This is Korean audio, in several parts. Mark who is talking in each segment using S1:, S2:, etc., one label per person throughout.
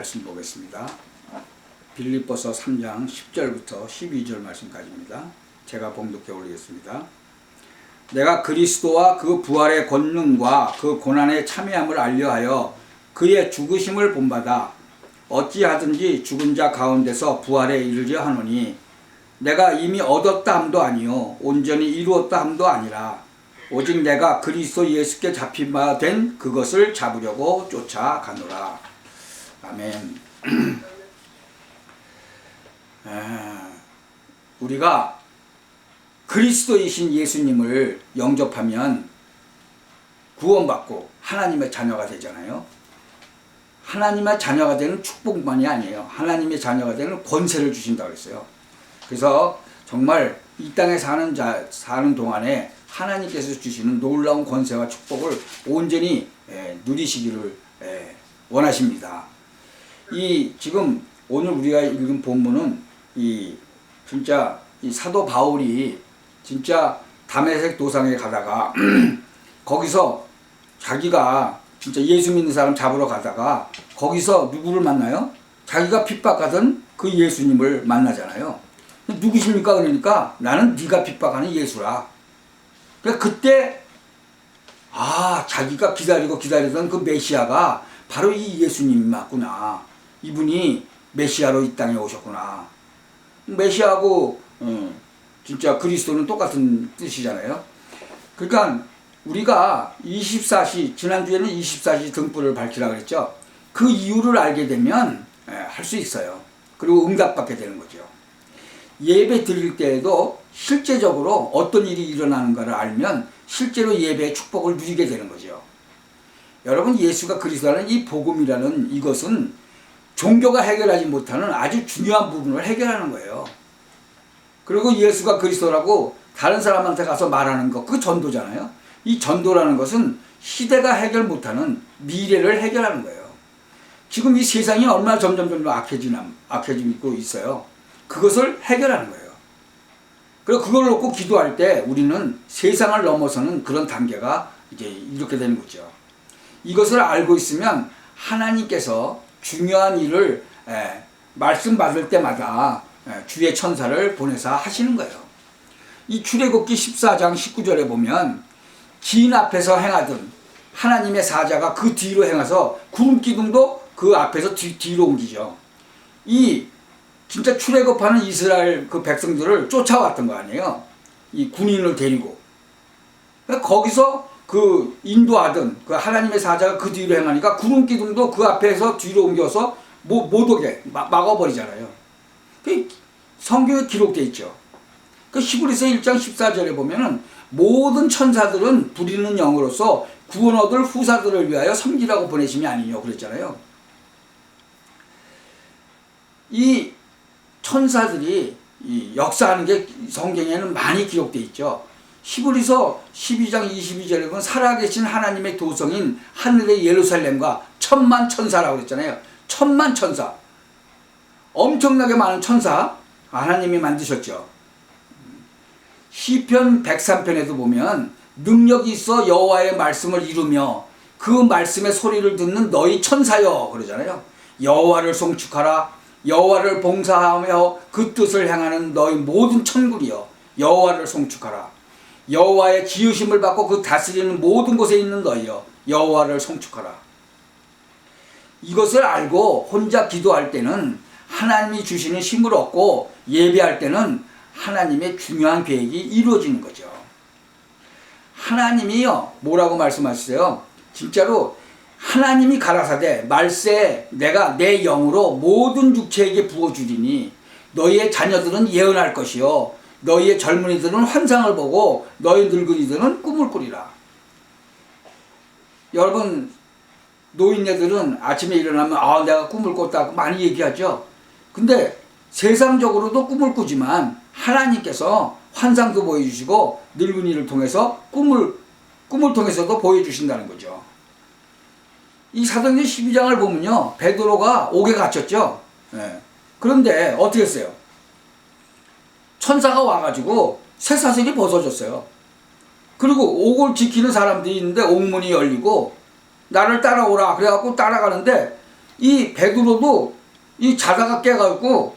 S1: 말씀 보겠습니다. 빌립보서 3장 10절부터 12절 말씀까지입니다. 제가 봉독해 올리겠습니다. 내가 그리스도와 그 부활의 권능과 그 고난에 참여함을 알려하여 그의 죽으심을 본받아 어찌하든지 죽은 자 가운데서 부활에 이르려 하노니 내가 이미 얻었다 함도 아니요 온전히 이루었다 함도 아니라 오직 내가 그리스도 예수께 잡힌 바 된 그것을 잡으려고 쫓아가노라. 아멘. 우리가 그리스도이신 예수님을 영접하면 구원받고 하나님의 자녀가 되잖아요. 하나님의 자녀가 되는 축복만이 아니에요. 하나님의 자녀가 되는 권세를 주신다고 했어요. 그래서 정말 이 땅에 사는 동안에 하나님께서 주시는 놀라운 권세와 축복을 온전히 누리시기를 원하십니다. 지금 오늘 우리가 읽은 본문은 진짜 이 사도 바울이 진짜 다메섹 도상에 가다가 거기서 자기가 진짜 예수 믿는 사람 잡으러 가다가 거기서 누구를 만나요? 자기가 핍박하던 그 예수님을 만나잖아요. 누구십니까? 그러니까 나는 네가 핍박하는 예수라. 그러니까 그때 자기가 기다리던 그 메시아가 바로 이 예수님이 맞구나. 이분이 메시아로 이 땅에 오셨구나. 메시아하고 진짜 그리스도는 똑같은 뜻이잖아요. 그러니까 우리가 24시 지난주에는 24시 등불을 밝히라고 그랬죠. 그 이유를 알게 되면 할 수 있어요. 그리고 응답받게 되는 거죠. 예배 드릴 때에도 실제적으로 어떤 일이 일어나는가를 알면 실제로 예배의 축복을 누리게 되는 거죠. 여러분, 예수가 그리스도라는 이 복음이라는 이것은 종교가 해결하지 못하는 아주 중요한 부분을 해결하는 거예요. 그리고 예수가 그리스도라고 다른 사람한테 가서 말하는 것, 그게 전도잖아요. 이 전도라는 것은 시대가 해결 못하는 미래를 해결하는 거예요. 지금 이 세상이 얼마나 점점 악해지고 있어요. 그것을 해결하는 거예요. 그리고 그걸 놓고 기도할 때 우리는 세상을 넘어서는 그런 단계가 이제 이렇게 되는 거죠. 이것을 알고 있으면 하나님께서 중요한 일을 말씀 받을 때마다 주의 천사를 보내사 하시는 거예요. 이 출애굽기 14장 19절에 보면 긴 앞에서 행하던 하나님의 사자가 그 뒤로 행해서 구름 기둥도 그 앞에서 뒤로 옮기죠. 이 진짜 출애굽하는 이스라엘 그 백성들을 쫓아왔던 거 아니에요. 이 군인을 데리고. 거기서 그 인도하던 그 하나님의 사자가 그 뒤로 행하니까 구름 기둥도 그 앞에서 뒤로 옮겨서 못 오게 막아버리잖아요. 그 성경에 기록되어 있죠. 그 히브리서 1장 14절에 보면은 모든 천사들은 부리는 영으로서 구원 얻을 후사들을 위하여 섬기라고 보내심이 아니뇨 그랬잖아요. 이 천사들이 역사하는 게 성경에는 많이 기록되어 있죠. 히브리서 12장 22절에 보면 살아계신 하나님의 도성인 하늘의 예루살렘과 천만 천사라고 그랬잖아요. 천만 천사. 엄청나게 많은 천사 하나님이 만드셨죠. 시편 103편에도 보면 능력이 있어 여호와의 말씀을 이루며 그 말씀의 소리를 듣는 너희 천사여 그러잖아요. 여호와를 송축하라. 여호와를 봉사하며 그 뜻을 행하는 너희 모든 천군이여 여호와를 송축하라. 여호와의 지으심을 받고 그 다스리는 모든 곳에 있는 너희여 여호와를 송축하라. 이것을 알고 혼자 기도할 때는 하나님이 주시는 힘을 얻고 예배할 때는 하나님의 중요한 계획이 이루어지는 거죠. 하나님이요 뭐라고 말씀하셨어요? 진짜로 하나님이 가라사대 말세 내가 내 영으로 모든 육체에게 부어주리니 너희의 자녀들은 예언할 것이요 너희의 젊은이들은 환상을 보고 너희 늙은이들은 꿈을 꾸리라. 여러분, 노인네들은 아침에 일어나면 내가 꿈을 꿨다고 많이 얘기하죠. 근데 세상적으로도 꿈을 꾸지만 하나님께서 환상도 보여주시고 늙은이를 통해서 꿈을 통해서도 보여주신다는 거죠. 이 사도행전 12장을 보면요, 베드로가 옥에 갇혔죠. 그런데 어떻게 했어요? 천사가 와가지고 쇠사슬이 벗어졌어요. 그리고 옥을 지키는 사람들이 있는데 옥문이 열리고 나를 따라오라 그래갖고 따라가는데 이 베드로도 이 자다가 깨가지고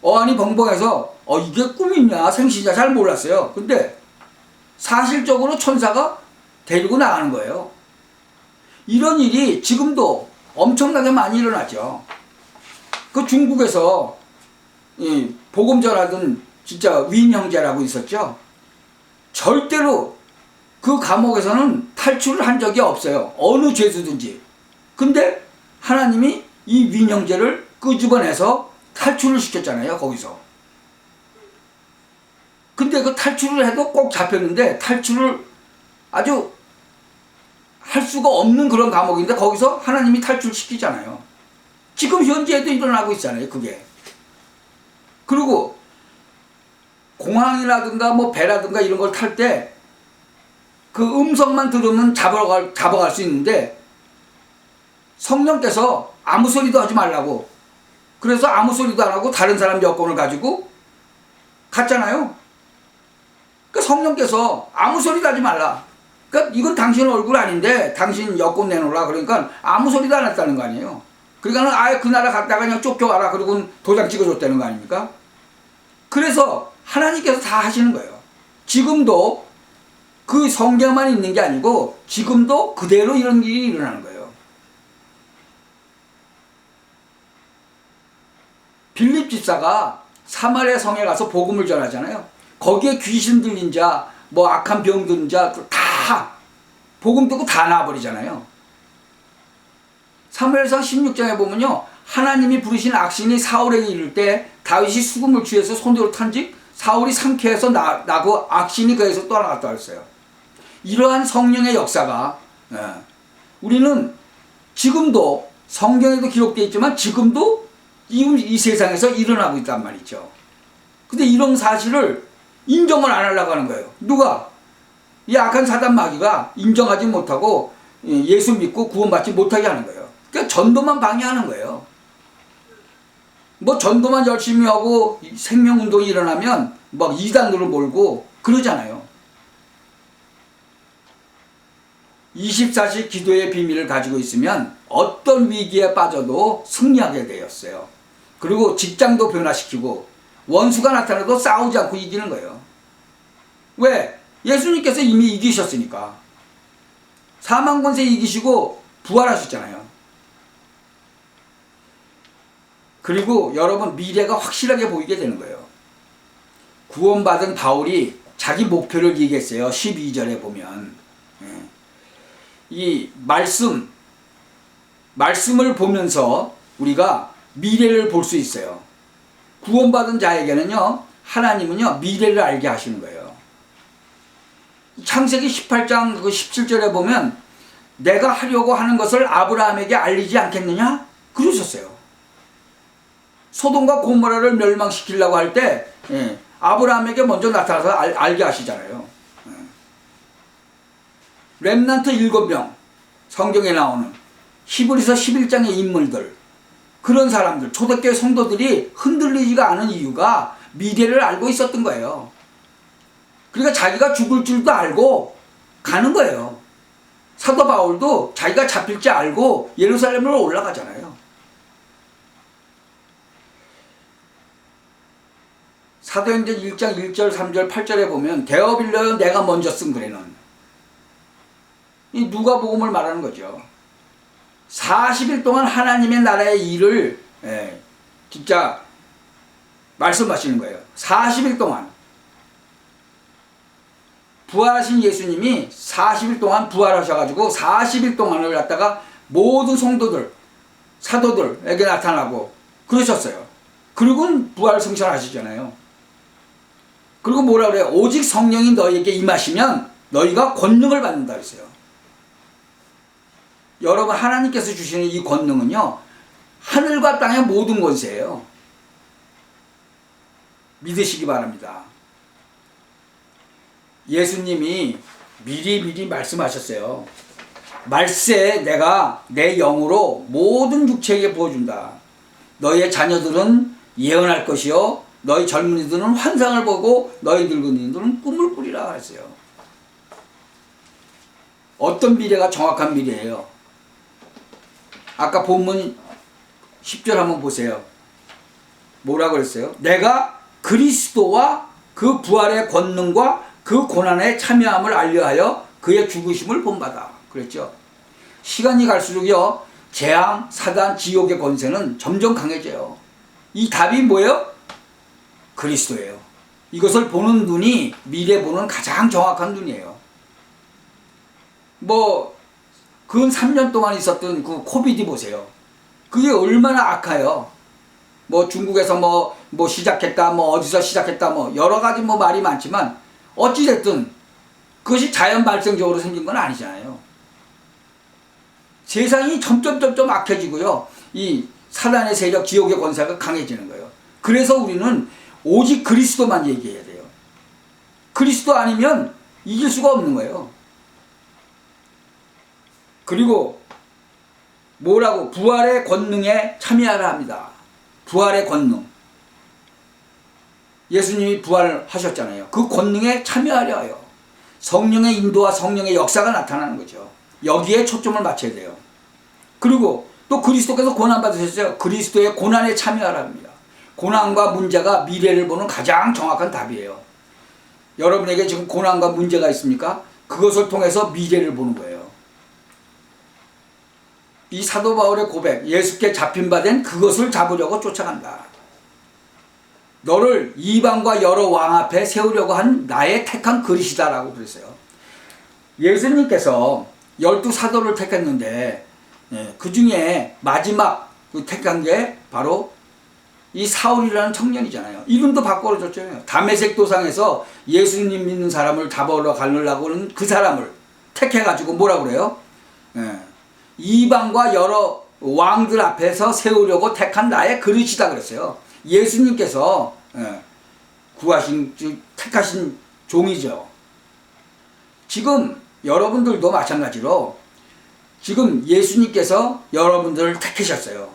S1: 어안이 벙벙해서 이게 꿈이냐 생시냐 잘 몰랐어요. 근데 사실적으로 천사가 데리고 나가는 거예요. 이런 일이 지금도 엄청나게 많이 일어나죠. 그 중국에서 이 복음 전하던 진짜 위인 형제라고 있었죠. 절대로 그 감옥에서는 탈출을 한 적이 없어요. 어느 죄수든지. 근데 하나님이 이 위인 형제를 끄집어내서 탈출을 시켰잖아요. 거기서. 근데 그 탈출을 해도 꼭 잡혔는데 탈출을 아주 할 수가 없는 그런 감옥인데 거기서 하나님이 탈출시키잖아요. 지금 현재에도 일어나고 있잖아요. 그게. 그리고 공항이라든가 뭐 배라든가 이런 걸 탈 때 그 음성만 들으면 잡아갈 수 있는데 성령께서 아무 소리도 하지 말라고, 그래서 아무 소리도 안 하고 다른 사람 여권을 가지고 갔잖아요. 그러니까 성령께서 아무 소리도 하지 말라. 그러니까 이건 당신 얼굴 아닌데 당신 여권 내놓으라. 그러니까 아무 소리도 안 했다는 거 아니에요. 그러니까 아예 그 나라 갔다가 그냥 쫓겨와라. 그리고 도장 찍어줬다는 거 아닙니까? 그래서 하나님께서 다 하시는 거예요. 지금도 그 성경만 있는 게 아니고 지금도 그대로 이런 일이 일어나는 거예요. 빌립 집사가 사마리아 성에 가서 복음을 전하잖아요. 거기에 귀신 들린 자, 뭐 악한 병 든 자 다 복음 듣고 다 나와버리잖아요. 사무엘상 16장에 보면요, 하나님이 부르신 악신이 사울에게 이를 때 다윗이 수금을 취해서 손으로 탄즉 사울이 상쾌해서 나고 악신이 그에서 떠나갔다 했어요. 이러한 성령의 역사가 우리는 지금도 성경에도 기록되어 있지만 지금도 이 세상에서 일어나고 있단 말이죠. 근데 이런 사실을 인정을 안 하려고 하는 거예요. 누가? 이 악한 사단 마귀가 인정하지 못하고 예수 믿고 구원받지 못하게 하는 거예요. 그러니까 전도만 방해하는 거예요. 뭐 전도만 열심히 하고 생명운동이 일어나면 막 이단으로 몰고 그러잖아요. 24시 기도의 비밀을 가지고 있으면 어떤 위기에 빠져도 승리하게 되었어요. 그리고 직장도 변화시키고 원수가 나타나도 싸우지 않고 이기는 거예요. 왜? 예수님께서 이미 이기셨으니까. 사망 권세 이기시고 부활하셨잖아요. 그리고 여러분 미래가 확실하게 보이게 되는 거예요. 구원받은 바울이 자기 목표를 얘기했어요. 12절에 보면 이 말씀을 보면서 우리가 미래를 볼 수 있어요. 구원받은 자에게는요, 하나님은요 미래를 알게 하시는 거예요. 창세기 18장 17절에 보면 내가 하려고 하는 것을 아브라함에게 알리지 않겠느냐? 그러셨어요. 소돔과 고모라를 멸망시키려고 할 때 아브라함에게 먼저 나타나서 알게 하시잖아요. 렘넌트 7명, 성경에 나오는 히브리서 11장의 인물들, 그런 사람들, 초대교회 성도들이 흔들리지가 않은 이유가 미래를 알고 있었던 거예요. 그러니까 자기가 죽을 줄도 알고 가는 거예요. 사도 바울도 자기가 잡힐지 알고 예루살렘으로 올라가잖아요. 사도행전 1장 1절 3절 8절에 보면 데어빌려요 내가 먼저 쓴 글에는 이 누가복음을 말하는 거죠. 40일 동안 하나님의 나라의 일을 진짜 말씀하시는 거예요. 40일 동안 부활하신 예수님이 40일 동안 부활하셔가지고 40일 동안을 갖다가 모든 성도들, 사도들에게 나타나고 그러셨어요. 그리고 부활 승천하시잖아요. 그리고 뭐라 그래요? 오직 성령이 너희에게 임하시면 너희가 권능을 받는다 그랬어요. 여러분 하나님께서 주시는 이 권능은요, 하늘과 땅의 모든 권세예요. 믿으시기 바랍니다. 예수님이 미리 말씀하셨어요. 말세 내가 내 영으로 모든 육체에게 부어준다. 너희의 자녀들은 예언할 것이요 너희 젊은이들은 환상을 보고 너희 늙은이들은 꿈을 꾸리라 했어요. 어떤 미래가 정확한 미래예요? 아까 본문 10절 한번 보세요. 뭐라고 그랬어요? 내가 그리스도와 그 부활의 권능과 그 고난에 참여함을 알려하여 그의 죽으심을 본받아. 그랬죠. 시간이 갈수록요, 재앙, 사단, 지옥의 권세는 점점 강해져요. 이 답이 뭐예요? 그리스도예요. 이것을 보는 눈이 미래 보는 가장 정확한 눈이에요. 근 3년 동안 있었던 그 코비드 보세요. 그게 얼마나 악해요. 중국에서 시작했다, 어디서 시작했다, 여러 가지 말이 많지만, 어찌됐든, 그것이 자연 발생적으로 생긴 건 아니잖아요. 세상이 점점 악해지고요. 이 사단의 세력, 지옥의 권세가 강해지는 거예요. 그래서 우리는 오직 그리스도만 얘기해야 돼요. 그리스도 아니면 이길 수가 없는 거예요. 그리고 뭐라고? 부활의 권능에 참여하라 합니다. 부활의 권능. 예수님이 부활하셨잖아요. 그 권능에 참여하려 해요. 성령의 인도와 성령의 역사가 나타나는 거죠. 여기에 초점을 맞춰야 돼요. 그리고 또 그리스도께서 고난받으셨어요. 그리스도의 고난에 참여하라 합니다. 고난과 문제가 미래를 보는 가장 정확한 답이에요. 여러분에게 지금 고난과 문제가 있습니까? 그것을 통해서 미래를 보는 거예요. 이 사도 바울의 고백, 예수께 잡힌 바 된 그것을 잡으려고 쫓아간다. 너를 이방과 여러 왕 앞에 세우려고 한 나의 택한 그릇이다라고 그랬어요. 예수님께서 12사도를 택했는데 그 중에 마지막 택한 게 바로 이 사울이라는 청년이잖아요. 이름도 바꿔줬잖아요. 다메섹 도상에서 예수님 믿는 사람을 잡아오러 가려고 하는 그 사람을 택해가지고 뭐라고 그래요? 이방과 여러 왕들 앞에서 세우려고 택한 나의 그릇이다 그랬어요. 예수님께서 택하신 종이죠. 지금 여러분들도 마찬가지로 지금 예수님께서 여러분들을 택하셨어요.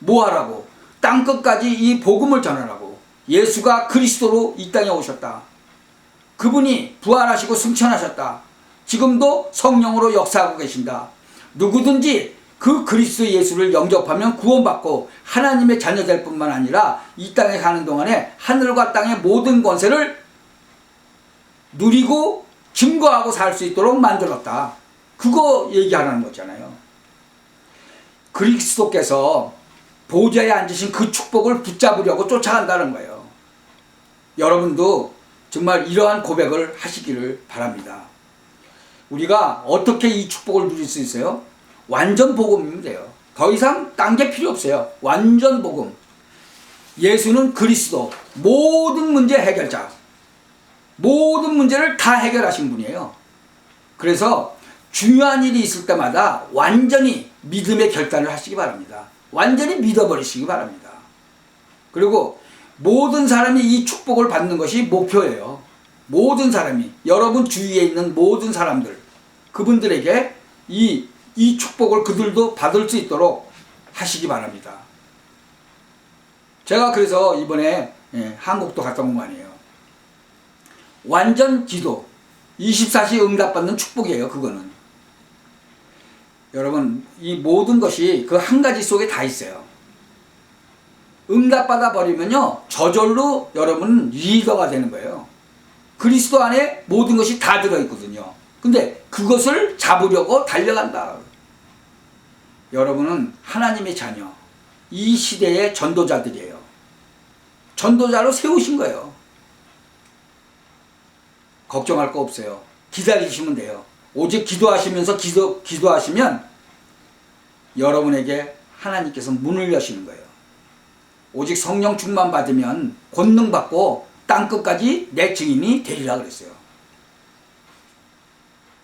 S1: 뭐 하라고? 땅끝까지 이 복음을 전하라고. 예수가 그리스도로 이 땅에 오셨다. 그분이 부활하시고 승천하셨다. 지금도 성령으로 역사하고 계신다. 누구든지 그 그리스도 예수를 영접하면 구원받고 하나님의 자녀 될 뿐만 아니라 이 땅에 사는 동안에 하늘과 땅의 모든 권세를 누리고 증거하고 살 수 있도록 만들었다. 그거 얘기하라는 거잖아요. 그리스도께서 보좌에 앉으신 그 축복을 붙잡으려고 쫓아간다는 거예요. 여러분도 정말 이러한 고백을 하시기를 바랍니다. 우리가 어떻게 이 축복을 누릴 수 있어요? 완전 복음이면 돼요. 더 이상 딴 게 필요 없어요. 완전 복음. 예수는 그리스도, 모든 문제 해결자. 모든 문제를 다 해결하신 분이에요. 그래서 중요한 일이 있을 때마다 완전히 믿음의 결단을 하시기 바랍니다. 완전히 믿어버리시기 바랍니다. 그리고 모든 사람이 이 축복을 받는 것이 목표예요. 모든 사람이, 여러분 주위에 있는 모든 사람들, 그분들에게 이 축복을 그들도 받을 수 있도록 하시기 바랍니다. 제가 그래서 이번에 한국도 갔다 온 거 아니에요. 완전 기도, 24시 응답받는 축복이에요. 그거는. 여러분, 이 모든 것이 그 한 가지 속에 다 있어요. 응답받아 버리면요, 저절로 여러분은 리더가 되는 거예요. 그리스도 안에 모든 것이 다 들어있거든요. 근데 그것을 잡으려고 달려간다. 여러분은 하나님의 자녀, 이 시대의 전도자들이에요. 전도자로 세우신 거예요. 걱정할 거 없어요. 기다리시면 돼요. 오직 기도하시면서 기도하시면 여러분에게 하나님께서 문을 여시는 거예요. 오직 성령 충만 받으면 권능 받고 땅끝까지 내 증인이 되리라 그랬어요.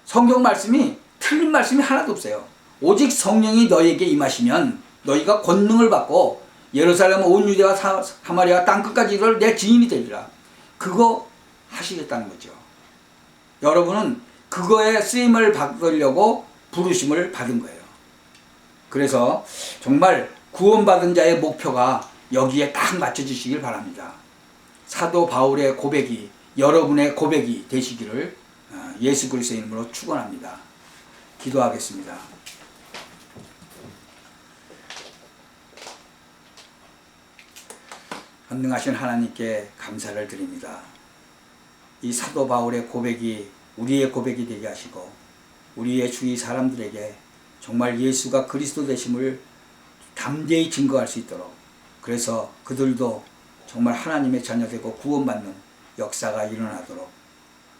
S1: 성경 말씀이 틀린 말씀이 하나도 없어요. 오직 성령이 너에게 임하시면 너희가 권능을 받고 예루살렘 온 유대와 사마리아 땅끝까지 이를 내 증인이 되리라. 그거 하시겠다는 거죠. 여러분은 그거에 쓰임을 받으려고 부르심을 받은 거예요. 그래서 정말 구원받은 자의 목표가 여기에 딱 맞춰지시길 바랍니다. 사도 바울의 고백이 여러분의 고백이 되시기를 예수 그리스도의 이름으로 축원합니다. 기도하겠습니다. 전능하신 하나님께 감사를 드립니다. 이 사도 바울의 고백이 우리의 고백이 되게 하시고 우리의 주위 사람들에게 정말 예수가 그리스도 되심을 담대히 증거할 수 있도록, 그래서 그들도 정말 하나님의 자녀되고 구원받는 역사가 일어나도록,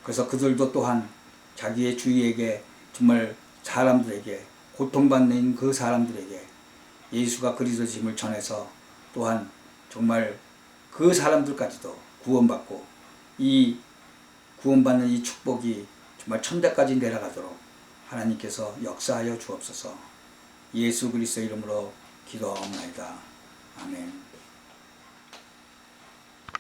S1: 그래서 그들도 또한 자기의 주위에게 정말 사람들에게, 고통받는 그 사람들에게 예수가 그리스도심을 전해서 또한 정말 그 사람들까지도 구원받고 이 구원받는 이 축복이 정말 천대까지 내려가도록 하나님께서 역사하여 주옵소서. 예수 그리스도 이름으로 기도하옵나이다. 아멘.